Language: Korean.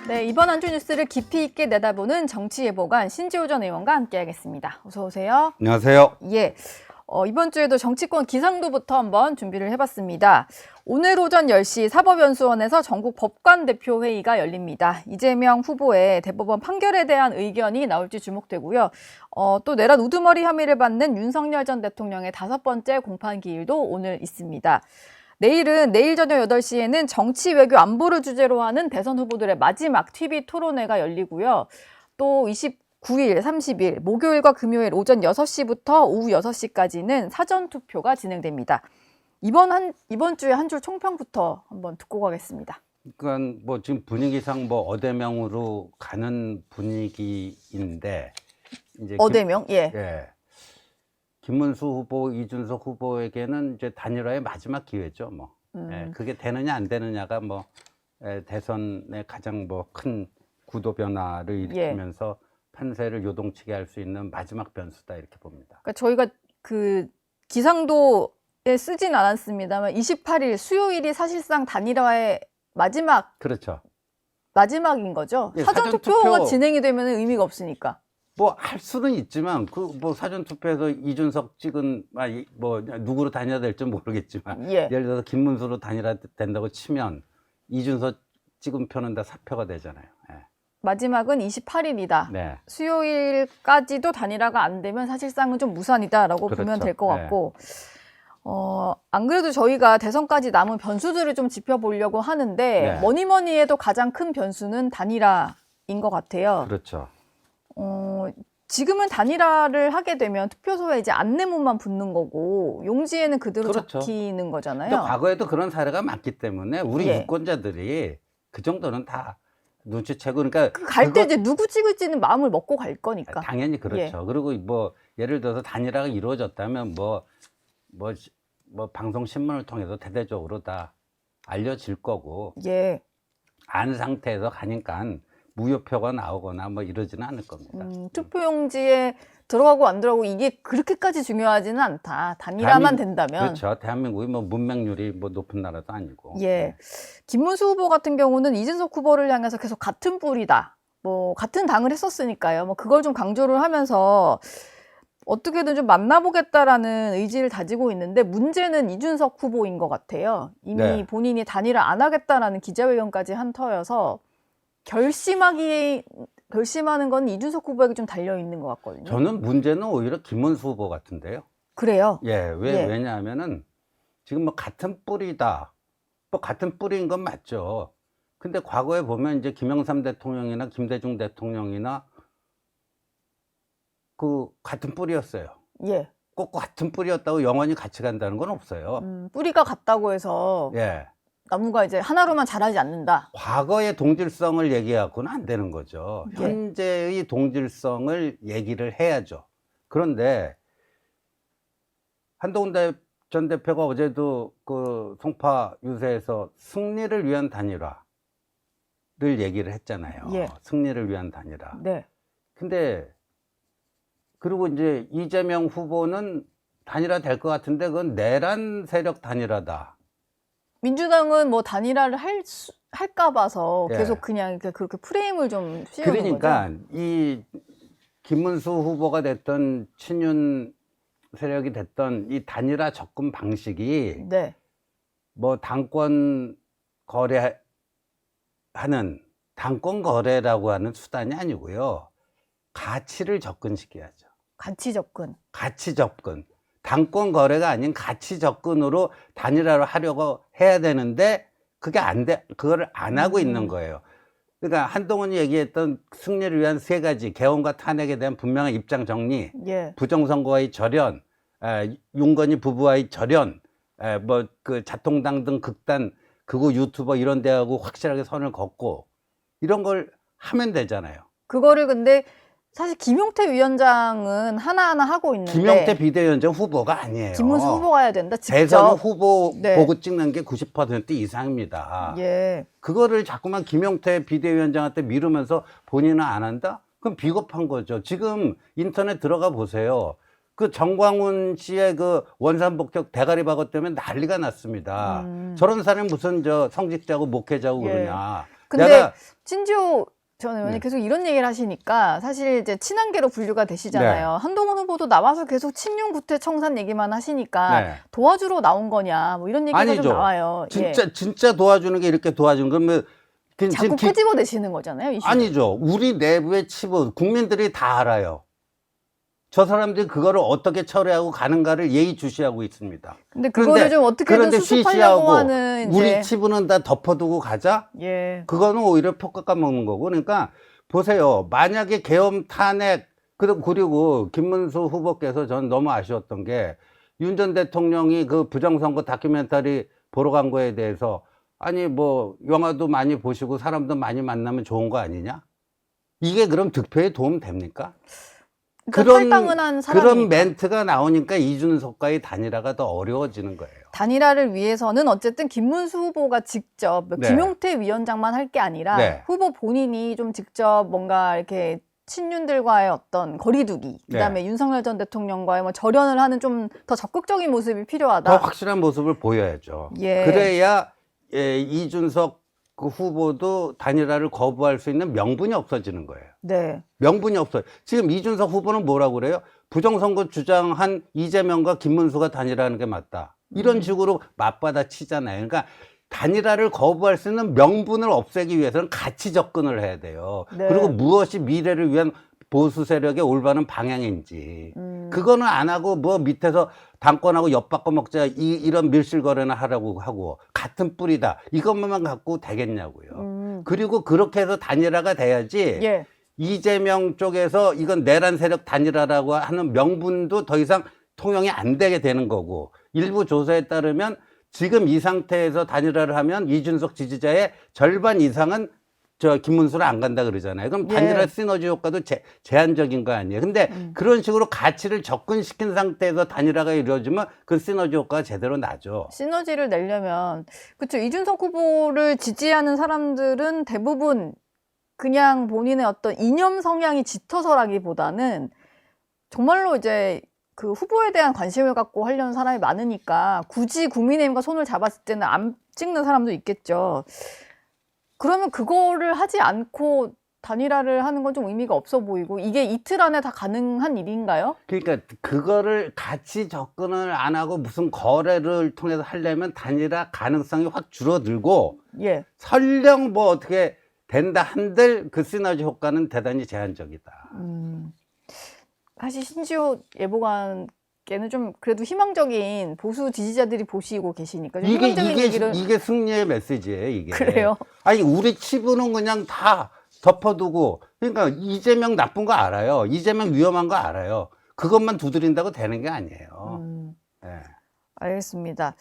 네, 이번 한 주 뉴스를 깊이 있게 내다보는 정치예보관 신지호 전 의원과 함께하겠습니다. 어서 오세요. 안녕하세요. 예, 이번 주에도 정치권 기상도부터 한번 준비를 해봤습니다. 오늘 오전 10시 사법연수원에서 전국 법관대표회의가 열립니다. 이재명 후보의 대법원 판결에 대한 의견이 나올지 주목되고요. 또 내란 우두머리 혐의를 받는 윤석열 전 대통령의 5번째 공판기일도 오늘 있습니다. 내일 저녁 8시에는 정치, 외교, 안보를 주제로 하는 대선 후보들의 마지막 TV 토론회가 열리고요. 또 29일, 30일, 목요일과 금요일 오전 6시부터 오후 6시까지는 사전투표가 진행됩니다. 이번 주에 한 줄 총평부터 한번 듣고 가겠습니다. 그러니까 뭐 지금 분위기상 뭐 어대명으로 가는 분위기인데 이제 어대명? 예. 예. 김문수 후보, 이준석 후보에게는 이제 단일화의 마지막 기회죠, 뭐. 예, 그게 되느냐 안 되느냐가 뭐 대선의 가장 뭐 큰 구도 변화를 일으키면서 판세를 요동치게 할 수 있는 마지막 변수다 이렇게 봅니다. 그러니까 저희가 그 기상도에 쓰진 않았습니다만 28일 수요일이 사실상 단일화의 그렇죠. 마지막인 거죠. 예, 사전투표가 진행이 되면 의미가 없으니까. 뭐 할 수는 있지만 그 뭐 사전 투표에서 이준석 찍은 뭐 누구로 단일화 될지 모르겠지만 예를 들어서 김문수로 단일화 된다고 치면 이준석 찍은 표는 다 사표가 되잖아요. 예. 마지막은 28일이다. 네. 수요일까지도 단일화가 안 되면 사실상은 좀 무산이다라고 그렇죠. 보면 될 것 같고 안 그래도 저희가 대선까지 남은 변수들을 좀 짚어보려고 하는데 뭐니 해도 가장 큰 변수는 단일화인 것 같아요. 그렇죠. 지금은 단일화를 하게 되면 투표소에 이제 안내문만 붙는 거고 용지에는 그대로 적히는 거잖아요. 또 과거에도 그런 사례가 많기 때문에 우리 유권자들이 그 정도는 다 눈치채고 그러니까 갈 때 이제 누구 찍을지는 마음을 먹고 갈 거니까. 당연히 그렇죠. 그리고 뭐 예를 들어서 단일화가 이루어졌다면 뭐 방송 신문을 통해서 대대적으로 다 알려질 거고 안 상태에서 가니까 무효표가 나오거나 뭐 이러지는 않을 겁니다. 투표용지에 들어가고 안 들어가고 이게 그렇게까지 중요하지는 않다. 단일화만 된다면. 그렇죠. 대한민국이 뭐 문맹률이 뭐 높은 나라도 아니고. 김문수 후보 같은 경우는 이준석 후보를 향해서 계속 같은 뿌리다. 뭐 같은 당을 했었으니까요. 뭐 그걸 좀 강조를 하면서 어떻게든 좀 만나보겠다라는 의지를 다지고 있는데 문제는 이준석 후보인 것 같아요. 이미 본인이 단일화 안 하겠다라는 기자회견까지 한 터여서 결심하는 건 이준석 후보에게 좀 달려 있는 것 같거든요. 저는 문제는 오히려 김문수 후보 같은데요. 그래요? 왜냐하면은 지금 뭐 같은 뿌리다. 뭐 같은 뿌리인 건 맞죠. 근데 과거에 보면 이제 김영삼 대통령이나 김대중 대통령이나 그 같은 뿌리였어요. 꼭 같은 뿌리였다고 영원히 같이 간다는 건 없어요. 뿌리가 같다고 해서 나무가 이제 하나로만 자라지 않는다. 과거의 동질성을 얘기하고는 안 되는 거죠. 현재의 동질성을 얘기를 해야죠. 그런데 한동훈 전 대표가 어제도 그 송파 유세에서 승리를 위한 단일화를 얘기를 했잖아요. 승리를 위한 단일화. 근데 그리고 이제 이재명 후보는 단일화 될 것 같은데 그건 내란 세력 단일화다. 민주당은 뭐 단일화를 할까 봐서 계속 그냥 그렇게 프레임을 좀 씌우는 그러니까 거죠. 이 김문수 후보가 됐던 친윤 세력이 됐던 이 단일화 접근 방식이 뭐 당권 거래하는 당권 거래라고 하는 수단이 아니고요. 가치를 접근시켜야죠. 가치 접근. 당권 거래가 아닌 가치 접근으로 단일화를 하려고 해야 되는데 그게 그거를 안 하고 있는 거예요. 그러니까 한동훈이 얘기했던 승리를 위한 3가지 개헌과 탄핵에 대한 분명한 입장 정리, 부정선거와의 절연, 윤건희 부부와의 절연, 뭐 그 자통당 등 극단 극우 유튜버 이런 데하고 확실하게 선을 긋고 이런 걸 하면 되잖아요. 그거를 근데 사실 김용태 위원장은 하나하나 하고 있는데 김용태 비대위원장 후보가 아니에요. 김문수 후보가 해야 된다. 직접. 대선 후보 보고 찍는 게 90% 이상입니다. 그거를 자꾸만 김용태 비대위원장한테 미루면서 본인은 안 한다? 그럼 비겁한 거죠. 지금 인터넷 들어가 보세요. 그 정광훈 씨의 그 원산복적 대가리 박어 때문에 난리가 났습니다. 저런 사람이 무슨 성직자고 목회자고 그러냐. 근데 내가 신지호 전 의원이 네. 계속 이런 얘기를 하시니까 사실 이제 친한계로 분류가 되시잖아요. 한동훈 후보도 나와서 계속 친윤 구태 청산 얘기만 하시니까 네. 도와주러 나온 거냐 뭐 이런 얘기가 아니죠. 좀 나와요. 진짜 도와주는 게 이렇게 도와주는 그러면 자꾸 끄집어내시는 거잖아요. 이슈를. 아니죠. 우리 내부의 치부 국민들이 다 알아요. 저 사람들이 그거를 어떻게 처리하고 가는가를 예의주시하고 있습니다. 근데 그거를 좀 어떻게든 수습하려고 하는 우리 치부는 다 덮어두고 가자? 예. 그거는 오히려 표 깎아먹는 거고. 그러니까 보세요. 만약에 계엄 탄핵 그리고 김문수 후보께서 저는 너무 아쉬웠던 게 윤 전 대통령이 그 부정선거 다큐멘터리 보러 간 거에 대해서 아니 뭐 영화도 많이 보시고 사람도 많이 만나면 좋은 거 아니냐? 이게 그럼 득표에 도움 됩니까? 탈당은 한 사람이니까. 그런 멘트가 나오니까 이준석과의 단일화가 더 어려워지는 거예요. 단일화를 위해서는 어쨌든 김문수 후보가 직접 네. 김용태 위원장만 할 게 아니라 네. 후보 본인이 좀 직접 뭔가 이렇게 친윤들과의 어떤 거리두기, 그다음에 네. 윤석열 전 대통령과의 뭐 절연을 하는 좀 더 적극적인 모습이 필요하다. 더 확실한 모습을 보여야죠. 예. 그래야 이준석 그 후보도 단일화를 거부할 수 있는 명분이 없어지는 거예요. 네. 명분이 없어요. 지금 이준석 후보는 뭐라고 그래요? 부정선거 주장한 이재명과 김문수가 단일화하는 게 맞다. 이런 식으로 맞받아 치잖아요. 그러니까 단일화를 거부할 수 있는 명분을 없애기 위해서는 같이 접근을 해야 돼요. 네. 그리고 무엇이 미래를 위한 보수 세력의 올바른 방향인지. 그거는 안 하고 뭐 밑에서 당권하고 엿바꿔 먹자 이런 밀실거래나 하라고 하고 같은 뿌리다. 이것만 갖고 되겠냐고요. 그리고 그렇게 해서 단일화가 돼야지 예. 이재명 쪽에서 이건 내란 세력 단일화라고 하는 명분도 더 이상 통용이 안 되게 되는 거고 일부 조사에 따르면 지금 이 상태에서 단일화를 하면 이준석 지지자의 절반 이상은 저 김문수를 안 간다 그러잖아요. 그럼 단일화 예. 시너지 효과도 제한적인 거 아니에요. 근데 그런 식으로 가치를 접근시킨 상태에서 단일화가 이루어지면 그 시너지 효과가 제대로 나죠. 시너지를 내려면 그렇죠. 이준석 후보를 지지하는 사람들은 대부분 그냥 본인의 어떤 이념 성향이 짙어서라기보다는 정말로 이제 그 후보에 대한 관심을 갖고 하려는 사람이 많으니까 굳이 국민의힘과 손을 잡았을 때는 안 찍는 사람도 있겠죠. 그러면 그거를 하지 않고 단일화를 하는 건 좀 의미가 없어 보이고 이게 이틀 안에 다 가능한 일인가요? 그러니까 그거를 같이 접근을 안 하고 무슨 거래를 통해서 하려면 단일화 가능성이 확 줄어들고 예. 설령 뭐 어떻게 된다 한들 그 시너지 효과는 대단히 제한적이다. 사실 신지호 예보관께는 좀 그래도 희망적인 보수 지지자들이 보시고 계시니까 좀 희망적인 얘기를 이게 승리의 메시지예요, 이게. 그래요? 아니, 우리 치부는 그냥 다 덮어두고, 그러니까 이재명 나쁜 거 알아요. 이재명 위험한 거 알아요. 그것만 두드린다고 되는 게 아니에요. 네. 알겠습니다.